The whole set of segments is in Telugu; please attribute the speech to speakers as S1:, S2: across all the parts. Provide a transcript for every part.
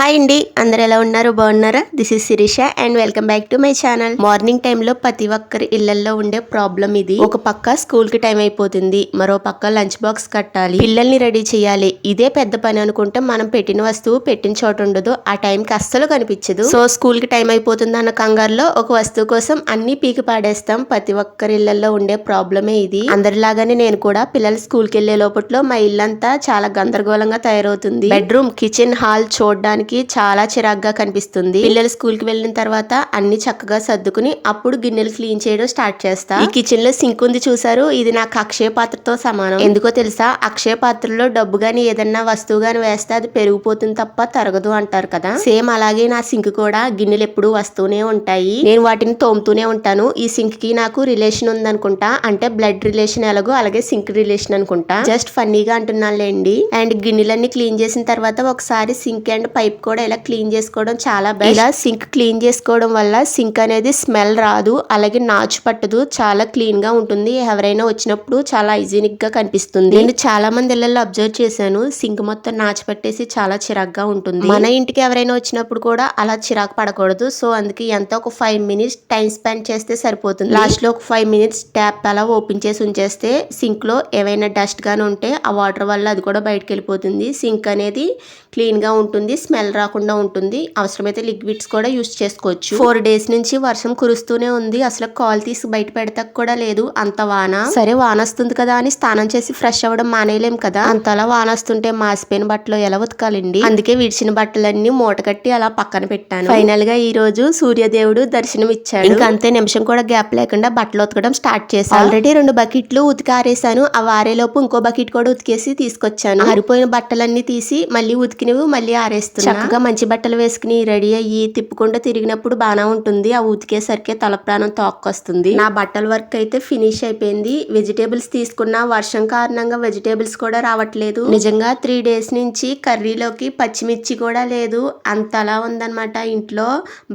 S1: హాయ్ అండి, అందరు ఎలా ఉన్నారు? బాగున్నారా? This is Shirisha and welcome back to my channel. Morning టైంలో ప్రతి ఒక్కరి ఇళ్లలో ఉండే ప్రాబ్లం ఇది. ఒక పక్క స్కూల్ కి టైం అయిపోతుంది, మరో పక్క లంచ్ బాక్స్ కట్టాలి, పిల్లల్ని రెడీ చేయాలి. ఇదే పెద్ద పని అనుకుంటే మనం పెట్టిన వస్తువు పెట్టిన చోట ఉండదు, ఆ టైంకి అస్సలు కనిపించదు. సో స్కూల్ కి టైం అయిపోతుంది అన్న కంగారులో ఒక వస్తువు కోసం అన్ని పీకి పాడేస్తాం. ప్రతి ఒక్కరి ఇళ్లలో ఉండే ప్రాబ్లమే ఇది. అందరిలాగానే నేను కూడా పిల్లలు స్కూల్ కి వెళ్లే లోపట్లో మా ఇల్లంతా చాలా గందరగోళంగా తయారవుతుంది. బెడ్రూమ్, కిచెన్, హాల్ చూడడానికి చాలా చిరాగ్గా కనిపిస్తుంది. పిల్లలు స్కూల్ కి వెళ్ళిన తర్వాత అన్ని చక్కగా సర్దుకుని అప్పుడు గిన్నెలు క్లీన్ చేయడం స్టార్ట్ చేస్తా. ఈ కిచెన్ లో సింక్ ఉంది చూసారు, ఇది నాకు అక్షయ పాత్రతో సమానం. ఎందుకో తెలుసా? అక్షయ పాత్రలో డబ్బు గాని ఏదన్నా వస్తువు గాని వేస్తే అది పెరిగిపోతుంది తప్ప తరగదు అంటారు కదా. సేమ్ అలాగే నా సింక్ కూడా గిన్నెలు ఎప్పుడు వస్తూనే ఉంటాయి, నేను వాటిని తోముతూనే ఉంటాను. ఈ సింక్ కి నాకు రిలేషన్ ఉందనుకుంటా, అంటే బ్లడ్ రిలేషన్ ఎలాగో అలాగే సింక్ రిలేషన్ అనుకుంటా. జస్ట్ ఫన్నీగా అంటున్నానులేండి. అండ్ గిన్నెలన్నీ క్లీన్ చేసిన తర్వాత ఒకసారి సింక్ అండ్ పైప్ కూడా ఇలా క్లీన్ చేసుకోవడం చాలా బెస్ట్. ఇలా సింక్ క్లీన్ చేసుకోవడం వల్ల సింక్ అనేది స్మెల్ రాదు, అలాగే నాచు పట్టదు, చాలా క్లీన్ గా ఉంటుంది. ఎవరైనా వచ్చినప్పుడు చాలా హైజీనిక్ గా కనిపిస్తుంది. నేను చాలా మంది ఇళ్లలో అబ్జర్వ్ చేశాను, సింక్ మొత్తం నాచు పట్టేసి చాలా చిరాగ్గా ఉంటుంది. మన ఇంటికి ఎవరైనా వచ్చినప్పుడు కూడా అలా చిరాకు పడకూడదు. సో అందుకే ఎంత ఒక 5 మినిట్స్ టైం స్పెండ్ చేస్తే సరిపోతుంది. లాస్ట్ లో ఒక 5 మినిట్స్ ట్యాప్ అలా ఓపెన్ చేసి ఉంచేస్తే సింక్ లో ఏవైనా డస్ట్ గానీ ఉంటే ఆ వాటర్ వల్ల అది కూడా బయటకు వెళ్ళిపోతుంది. సింక్ అనేది క్లీన్ గా ఉంటుంది, స్మెల్ రాకుండా ఉంటుంది. అవసరమైతే లిక్విడ్స్ కూడా యూస్ చేసుకోవచ్చు. 4 డేస్ నుంచి వర్షం కురుస్తూనే ఉంది, అసలు కాల్ తీసి బయట పెడతాక కూడా లేదు, అంత వాన. సరే వాన వస్తుంది కదా అని స్నానం చేసి ఫ్రెష్ అవ్వడం మానేయలేం కదా, అంతలా వాన వస్తుంటే మాసిపోయిన బట్టలు ఎలా ఉతకాలండి? అందుకే విడిచిన బట్టలన్నీ మూట కట్టి అలా పక్కన పెట్టాను. ఫైనల్ గా ఈ రోజు సూర్యదేవుడు దర్శనం ఇచ్చాడు. ఇంకా అంతే, నిమిషం కూడా గ్యాప్ లేకుండా బట్టలు ఉతకడం స్టార్ట్ చేశాను. ఆల్రెడీ 2 బకెట్లు ఉతికి ఆరేసాను, ఆ వారేలోపు ఇంకో బకెట్ కూడా ఉతికేసి తీసుకొచ్చాను. ఆరిపోయిన బట్టలన్నీ తీసి మళ్ళీ ఉతికినవి మళ్ళీ ఆరేస్తున్నా. చక్కగా మంచి బట్టలు వేసుకుని రెడీ అయ్యి తిప్పుకుంటూ తిరిగినప్పుడు బాగా ఉంటుంది, ఆ ఉతికేసరికి తల ప్రాణం తోక్కొస్తుంది. నా బట్టల వర్క్ అయితే ఫినిష్ అయిపోయింది. వెజిటేబుల్స్ తీసుకున్నా, వర్షం కారణంగా వెజిటేబుల్స్ కూడా రావట్లేదు. నిజంగా 3 డేస్ నుంచి కర్రీలోకి పచ్చిమిర్చి కూడా లేదు, అంతలా ఉందన్నమాట ఇంట్లో.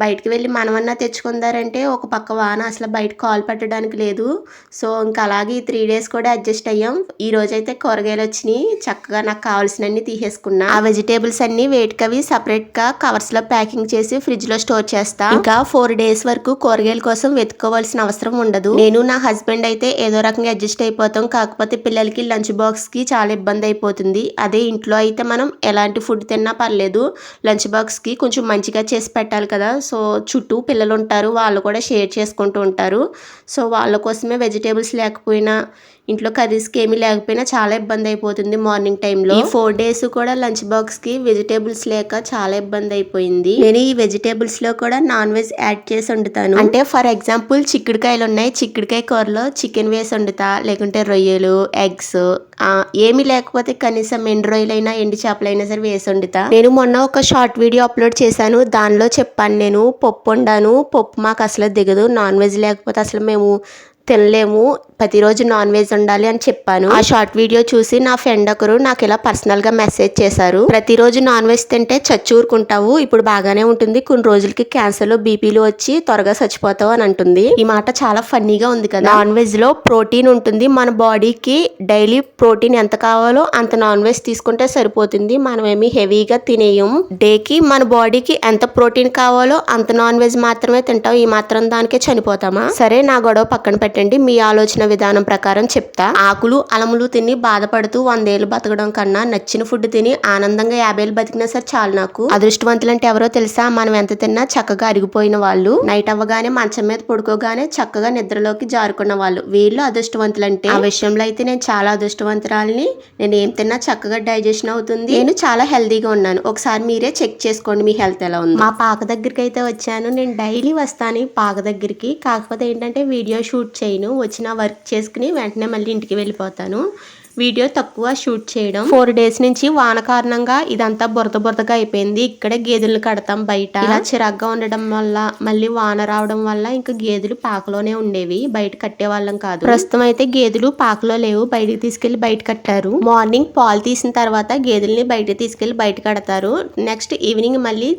S1: బయటకు వెళ్ళి మనమన్నా తెచ్చుకుందారంటే ఒక పక్క వాన, అసలు బయట కాలు పెట్టడానికి లేదు. సో ఇంకా అలాగే 3 డేస్ కూడా అడ్జస్ట్ అయ్యాం. ఈ రోజైతే కూరగాయలు వచ్చినాయి, చక్కగా నాకు కావాల్సినన్ని తీసేసుకున్నా. ఆ వెజిటేబుల్స్ అన్ని వేటికవి సపరేట్ గా కవర్స్ లో ప్యాకింగ్ చేసి ఫ్రిడ్జ్ లో స్టోర్ చేస్తా. ఇంకా 4 డేస్ వరకు కూరగాయల కోసం వెతుక్కోవాల్సిన అవసరం ఉండదు. నేను నా హస్బెండ్ అయితే ఏదో రకంగా అడ్జస్ట్ అయిపోతాం, కాకపోతే పిల్లలకి లంచ్ బాక్స్ కి చాలా ఇబ్బంది అయిపోతుంది. అదే ఇంట్లో అయితే మనం ఎలాంటి ఫుడ్ తిన్నా పర్లేదు, లంచ్ బాక్స్ కి కొంచెం మంచిగా చేసి పెట్టాలి కదా. సో చుట్టూ పిల్లలు ఉంటారు, వాళ్ళు కూడా షేర్ చేసుకుంటూ ఉంటారు. సో వాళ్ళ కోసమే వెజిటేబుల్స్ లేకపోయినా, ఇంట్లో కర్రీస్కి ఏమీ లేకపోయినా చాలా ఇబ్బంది అయిపోతుంది మార్నింగ్ టైంలో. ఈ 4 డేస్ కూడా లంచ్ బాక్స్ కి వెజిటేబుల్స్ లేక చాలా ఇబ్బంది అయిపోయింది. నేను ఈ వెజిటేబుల్స్ లో కూడా నాన్ వెజ్ యాడ్ చేసి వండుతాను. అంటే ఫర్ ఎగ్జాంపుల్ చిక్కుడుకాయలు ఉన్నాయి, చిక్కుడుకాయ కూరలో చికెన్ వేసి వండుతా, లేకుంటే రొయ్యలు, ఎగ్స్, ఏమి లేకపోతే కనీసం ఎండు రొయ్యలైనా ఎండు చేపలైనా సరే వేసి వండుతా. నేను మొన్న ఒక షార్ట్ వీడియో అప్లోడ్ చేశాను, దానిలో చెప్పాను నేను పప్పు వండాను, పప్పు మాకు అసలు దిగదు, నాన్ వెజ్ లేకపోతే అసలు మేము తినలేము, ప్రతిరోజు నాన్ వెజ్ ఉండాలి అని చెప్పాను. ఆ షార్ట్ వీడియో చూసి నా ఫ్రెండ్ ఒకరు నాకు ఇలా పర్సనల్ గా మెసేజ్ చేశారు, ప్రతిరోజు నాన్ వెజ్ తింటే చచ్చూరుకుంటావు, ఇప్పుడు బాగానే ఉంటుంది, కొన్ని రోజులకి క్యాన్సర్లు, బీపీలు వచ్చి త్వరగా చచ్చిపోతావు అని అంటుంది. ఈ మాట చాలా ఫన్నీగా ఉంది కదా. నాన్ వెజ్ లో ప్రోటీన్ ఉంటుంది, మన బాడీకి డైలీ ప్రోటీన్ ఎంత కావాలో అంత నాన్ వెజ్ తీసుకుంటే సరిపోతుంది. మనమేమి హెవీగా తినేయం, డేకి మన బాడీకి ఎంత ప్రోటీన్ కావాలో అంత నాన్ వెజ్ మాత్రమే తింటాం, ఈ మాత్రం దానికే చనిపోతామా? సరే నా గొడవ పక్కన పెట్టండి, మీ ఆలోచన విధానం ప్రకారం చెప్తా. ఆకులు అలములు తిని బాధపడుతూ 100 ఏళ్ళు బతకడం కన్నా నచ్చిన ఫుడ్ తిని ఆనందంగా 50 ఏళ్ళు బతికినా సరే చాలు నాకు. అదృష్టవంతులు అంటే ఎవరో తెలుసా? మనం ఎంత తిన్నా చక్కగా అరిగిపోయిన వాళ్ళు, నైట్ అవ్వగానే మంచం మీద పడుకోగానే చక్కగా నిద్రలోకి జారుకున్న వాళ్ళు, వీళ్ళు అదృష్టవంతులు. అంటే ఆ విషయంలో అయితే నేను చాలా అదృష్టవంతురాలని. నేను ఏం తిన్నా చక్కగా డైజెషన్ అవుతుంది, నేను చాలా హెల్దీగా ఉన్నాను. ఒకసారి మీరే చెక్ చేసుకోండి మీ హెల్త్ ఎలా ఉంది. మా పాక దగ్గరికి అయితే వచ్చాను, నేను డైలీ వస్తాను ఈ పాక దగ్గరికి, కాకపోతే ఏంటంటే వీడియో షూట్ చేయను, వచ్చిన వర్క్ చేసుకుని వెంటనే మళ్ళీ ఇంటికి వెళ్ళిపోతాను. వీడియో తక్కువ షూట్ చేయడం. 4 డేస్ నుంచి వాన కారణంగా ఇదంతా బురదగా అయిపోయింది. ఇక్కడే గేదెలు కడతాం బయట, ఇలా చిరాగ్గా ఉండడం వల్ల, మళ్ళీ వాన రావడం వల్ల ఇంకా గేదెలు పాకలోనే ఉండేవి, బయట కట్టే వాళ్ళం కాదు. ప్రస్తుతం అయితే గేదెలు పాకలో లేవు, బయటకు తీసుకెళ్లి బయట కట్టారు. మార్నింగ్ పాలు తీసిన తర్వాత గేదెల్ని బయట తీసుకెళ్లి బయట కడతారు, నెక్స్ట్ ఈవినింగ్ మళ్ళీ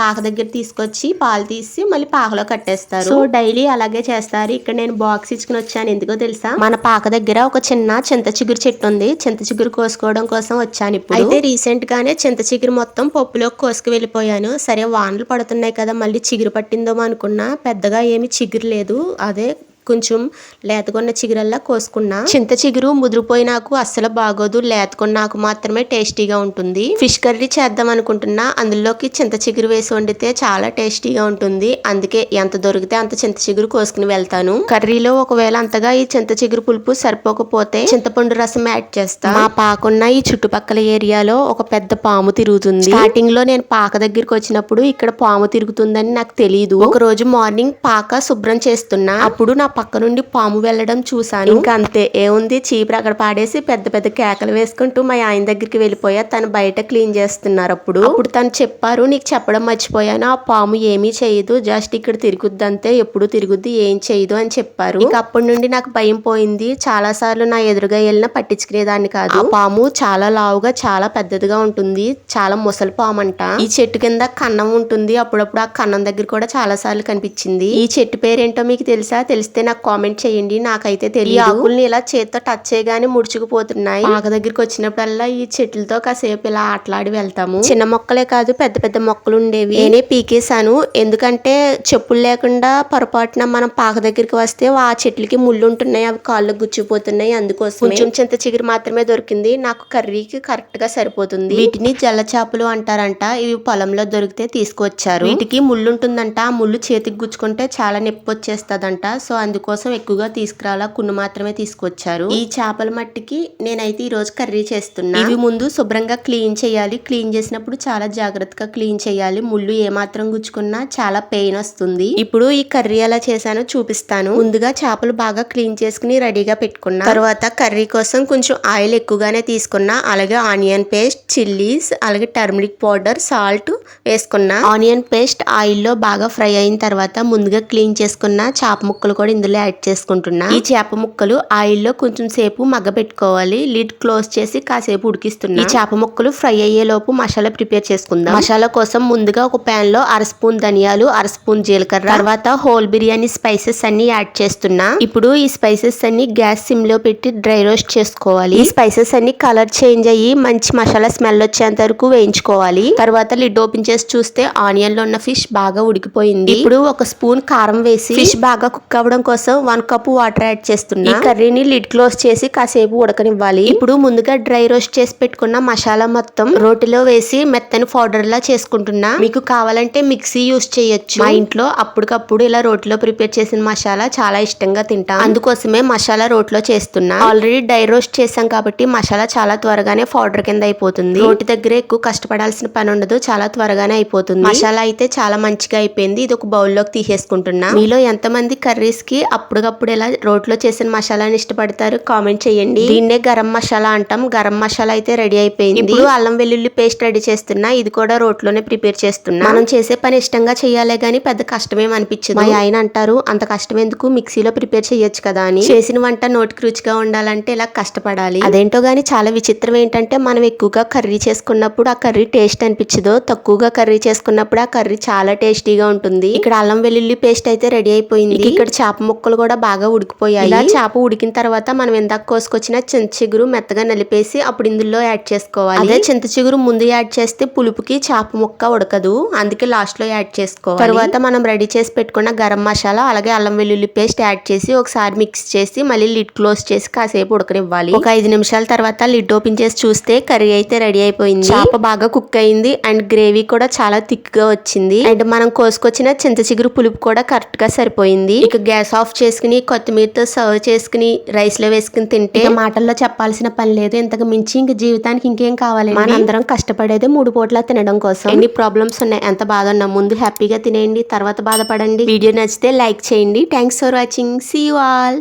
S1: పాక దగ్గర తీసుకొచ్చి పాలు తీసి మళ్ళీ పాకలో కట్టేస్తారు. సో డైలీ అలాగే చేస్తారు. ఇక్కడ నేను బాక్స్ ఇచ్చుకుని వచ్చాను. ఎందుకో తెలుసా, మన పాక దగ్గర ఒక చిన్న చింత చిగురు చెట్టు ఉంది. చింత చిగురు కోసుకోవడం కోసం వచ్చాను. ఇప్పుడు అయితే రీసెంట్ గానే చింత చిగురు మొత్తం పప్పులోకి కోసుకు వెళ్ళిపోయాను. సరే వానలు పడుతున్నాయి కదా, మళ్ళీ చిగురు పట్టిందో అనుకున్నా. పెద్దగా ఏమి చిగురు లేదు, అదే కొంచెం లేతగొన్న చిగురల్లా కోసుకున్నా. చింత చిగురు ముదిరిపోయినాకు అస్సలు బాగోదు, లేతగొన్నాకు మాత్రమే టేస్టీగా ఉంటుంది. ఫిష్ కర్రీ చేద్దాం అనుకుంటున్నా, అందులోకి చింత చిగురు వేసి వండితే చాలా టేస్టీగా ఉంటుంది. అందుకే ఎంత దొరికితే అంత చింత చిగురు కోసుకుని వెళ్తాను. కర్రీలో ఒకవేళ అంతగా ఈ చింత చిగురు పులుపు సరిపోకపోతే చింతపండు రసం యాడ్ చేస్తా. మా పాకున్న ఈ చుట్టుపక్కల ఏరియాలో ఒక పెద్ద పాము తిరుగుతుంది. స్టార్టింగ్ లో నేను పాక దగ్గరికి వచ్చినప్పుడు ఇక్కడ పాము తిరుగుతుందని నాకు తెలియదు. ఒక రోజు మార్నింగ్ పాక శుభ్రం చేస్తున్నా, అప్పుడు నా పక్క నుండి పాము వెళ్ళడం చూసాను. ఇంకా అంతే, ఏముంది, చీపురు అక్కడ పాడేసి పెద్ద పెద్ద కేకలు వేసుకుంటూ మా ఆయన దగ్గరికి వెళ్ళిపోయా. తను బయట క్లీన్ చేస్తున్నారు. అప్పుడు తను చెప్పారు, నీకు చెప్పడం మర్చిపోయాను, ఆ పాము ఏమీ చేయదు, జస్ట్ ఇక్కడ తిరుగుద్ది అంతే, ఎప్పుడు తిరుగుద్ది, ఏం చేయదు అని చెప్పారు. ఇక అప్పటి నుండి నాకు భయం పోయింది. చాలా సార్లు నా ఎదురుగా వెళ్ళినా పట్టించుకునేదాన్ని కాదు. ఆ పాము చాలా లావుగా చాలా పెద్దదిగా ఉంటుంది. చాలా ముసలి పాము అంట. ఈ చెట్టు కింద కన్నం ఉంటుంది. అప్పుడప్పుడు ఆ కన్నం దగ్గర కూడా చాలా సార్లు కనిపించింది. ఈ చెట్టు పేరేంటో మీకు తెలుసా? తెలిస్తే నాకు కామెంట్ చేయండి. నాకైతే తెలియదు. ఆకుల్ని ఇలా చేత్తో టచ్ చేయగానే ముడుచుకుపోతున్నాయి. పాక దగ్గరికి వచ్చినప్పుడల్లా ఈ చెట్లతో కాసేపు ఇలా ఆటలాడి వెళ్తాము. చిన్న మొక్కలే కాదు, పెద్ద పెద్ద మొక్కలు ఉండేవి. నేనే పీకేశాను. ఎందుకంటే చెప్పులు లేకుండా పొరపాటున మనం పాక దగ్గరికి వస్తే ఆ చెట్లకి ముళ్ళు ఉంటున్నాయి, అవి కాళ్ళకు గుచ్చిపోతున్నాయి. అందుకోసం కొంచెం చింత చిగురు మాత్రమే దొరికింది. నాకు కర్రీకి కరెక్ట్ గా సరిపోతుంది. వీటిని జల్ల చేపలు అంటారంట. ఇవి పొలంలో దొరికితే తీసుకొచ్చారు. వీటికి ముళ్ళు ఉంటుందంట. ఆ ముళ్ళు చేతికి గుచ్చుకుంటే చాలా నొప్పి వచ్చేస్తదంట. సో అందుకోసం ఎక్కువగా తీసుకురాలా, కొన్ని మాత్రమే తీసుకొచ్చారు. ఈ చేపల మట్టికి నేనైతే ఈ రోజు కర్రీ చేస్తున్నా. ఇవి ముందు శుభ్రంగా క్లీన్ చేయాలి. క్లీన్ చేసినప్పుడు చాలా జాగ్రత్తగా క్లీన్ చేయాలి. ముళ్ళు ఏమాత్రం గుచ్చుకున్నా చాలా పెయిన్ వస్తుంది. ఇప్పుడు ఈ కర్రీ ఎలా చేశానో చూపిస్తాను. ముందుగా చేపలు బాగా క్లీన్ చేసుకుని రెడీగా పెట్టుకున్నా. తర్వాత కర్రీ కోసం కొంచెం ఆయిల్ ఎక్కువగానే తీసుకున్నా. అలాగే ఆనియన్ పేస్ట్, చిల్లీస్, అలాగే టర్మరిక్ పౌడర్, సాల్ట్ వేసుకున్నా. ఆనియన్ పేస్ట్ ఆయిల్ లో బాగా ఫ్రై అయిన తర్వాత ముందుగా క్లీన్ చేసుకున్న చేప ముక్కలు కూడా ఇందులో యాడ్ చేసుకుంటున్నా. ఈ చేప ముక్కలు ఆయిల్లో కొంచెం సేపు మగ్గబెట్టుకోవాలి. లిడ్ క్లోజ్ చేసి కాసేపు ఉడికిస్తున్నా. ఈ చేప ముక్కలు ఫ్రై అయ్యే లోపు మసాలా ప్రిపేర్ చేసుకుందాం. మసాలా కోసం ముందుగా ఒక ప్యాన్ లో 1/2 స్పూన్ ధనియాలు, 1/2 స్పూన్ జీలకర్ర, తర్వాత హోల్ బిర్యానీ స్పైసెస్ అన్ని యాడ్ చేస్తున్నా. ఇప్పుడు ఈ స్పైసెస్ అన్ని గ్యాస్ సిమ్ లో పెట్టి డ్రై రోస్ట్ చేసుకోవాలి. ఈ స్పైసెస్ అన్ని కలర్ చేంజ్ అయ్యి మంచి మసాలా స్మెల్ వచ్చేంత వరకు వేయించుకోవాలి. తర్వాత లిడ్ ఓపెన్ చేసి చూస్తే ఆనియన్ లో ఉన్న ఫిష్ బాగా ఉడికిపోయింది. ఇప్పుడు 1 స్పూన్ కారం వేసి ఫిష్ బాగా కుక్ అవ్వడం కోసం 1 కప్పు వాటర్ యాడ్ చేస్తున్నా. ఈ కర్రీని లిడ్ క్లోజ్ చేసి కాసేపు ఉడకనివ్వాలి. ఇప్పుడు ముందుగా డ్రై రోస్ట్ చేసి పెట్టుకున్న మసాలా మొత్తం రోటిలో వేసి మెత్తని పౌడర్ లా చేసుకుంటున్నా. మీకు కావాలంటే మిక్సీ యూస్ చేయొచ్చు. మా ఇంట్లో అప్పటికప్పుడు ఇలా రోటిలో ప్రిపేర్ చేసిన మసాలా చాలా ఇష్టంగా తింటాం. అందుకోసమే మసాలా రోట్లో చేస్తున్నా. ఆల్రెడీ డ్రై రోస్ట్ చేసాం కాబట్టి మసాలా చాలా త్వరగానే పౌడర్ కింద అయిపోతుంది. రోటి దగ్గర ఎక్కువ కష్టపడాల్సిన పని ఉండదు, చాలా త్వరగానే అయిపోతుంది. మసాలా అయితే చాలా మంచిగా అయిపోయింది. ఇది ఒక బౌల్లోకి తీసేసుకుంటున్నా. మీలో ఎంతమంది కర్రీస్ కి అప్పటికప్పుడు ఇలా రోట్లో చేసిన మసాలాని ఇష్టపడతారు? కామెంట్ చేయండి. దీన్నే గరం మసాలా అంటాం. గరం మసాలా అయితే రెడీ అయిపోయింది. ఇప్పుడు అల్లం వెల్లుల్లి పేస్ట్ రెడీ చేస్తున్నా. ఇది కూడా రోట్లోనే ప్రిపేర్ చేస్తున్నా. మనం చేసే పని ఇష్టంగా చేయాలే గానీ పెద్ద కష్టమేం అనిపించదు. మా ఆయన అంటారు, అంత కష్టం ఎందుకు, మిక్సీలో ప్రిపేర్ చేయొచ్చు కదా అని. చేసిన వంట నోటికి రుచిగా ఉండాలంటే ఇలా కష్టపడాలి. అదేంటో గానీ చాలా విచిత్రం ఏంటంటే మనం ఎక్కువగా కర్రీ చేసుకున్నప్పుడు ఆ కర్రీ టేస్ట్ అనిపించదు. తక్కువగా కర్రీ చేసుకున్నప్పుడు ఆ కర్రీ చాలా టేస్టీగా ఉంటుంది. ఇక్కడ అల్లం వెల్లుల్లి పేస్ట్ అయితే రెడీ అయిపోయింది. ఇక్కడ చేప ముక్కలు కూడా బాగా ఉడికిపోయాయి. ఇలా చేప ఉడికిన తర్వాత మనం ఇందాక కోసుకొచ్చిన చింత చిగురు మెత్తగా నలిపేసి అప్పుడు ఇందులో యాడ్ చేసుకోవాలి. అదే చింత చిగురు ముందు యాడ్ చేస్తే పులుపుకి చేప ముక్క ఉడకదు, అందుకే లాస్ట్ లో యాడ్ చేసుకోవాలి. తర్వాత మనం రెడీ చేసి పెట్టుకున్న గరం మసాలా అలాగే అల్లం వెల్లుల్లి పేస్ట్ యాడ్ చేసి ఒకసారి మిక్స్ చేసి మళ్ళీ లిడ్ క్లోజ్ చేసి కాసేపు ఉడకనివ్వాలి. ఒక 5 నిమిషాల తర్వాత లిడ్ ఓపెన్ చేసి చూస్తే కర్రీ అయితే రెడీ అయిపోయింది. చేప బాగా కుక్ అయింది అండ్ గ్రేవీ కూడా చాలా థిక్ గా వచ్చింది. అండ్ మనం కోసుకొచ్చిన చింత చిగురు పులుపు కూడా కరెక్ట్ గా సరిపోయింది. ఇక గ్యాస్ ఆఫ్ చేసుకుని కొత్తిమీరతో సర్వ్ చేసుకుని రైస్ లో వేసుకుని తింటే మాటల్లో చెప్పాల్సిన పని లేదు. ఇంతకు మించి ఇంక జీవితానికి ఇంకేం కావాలి. మన అందరం కష్టపడేదే 3 పూట్ల తినడం కోసం. ఎన్ని ప్రాబ్లమ్స్ ఉన్నాయి, ఎంత బాధ ఉన్నా ముందు హ్యాపీగా తినేయండి, తర్వాత బాధపడండి. వీడియో నచ్చితే లైక్ చేయండి. Thanks for watching. See you all.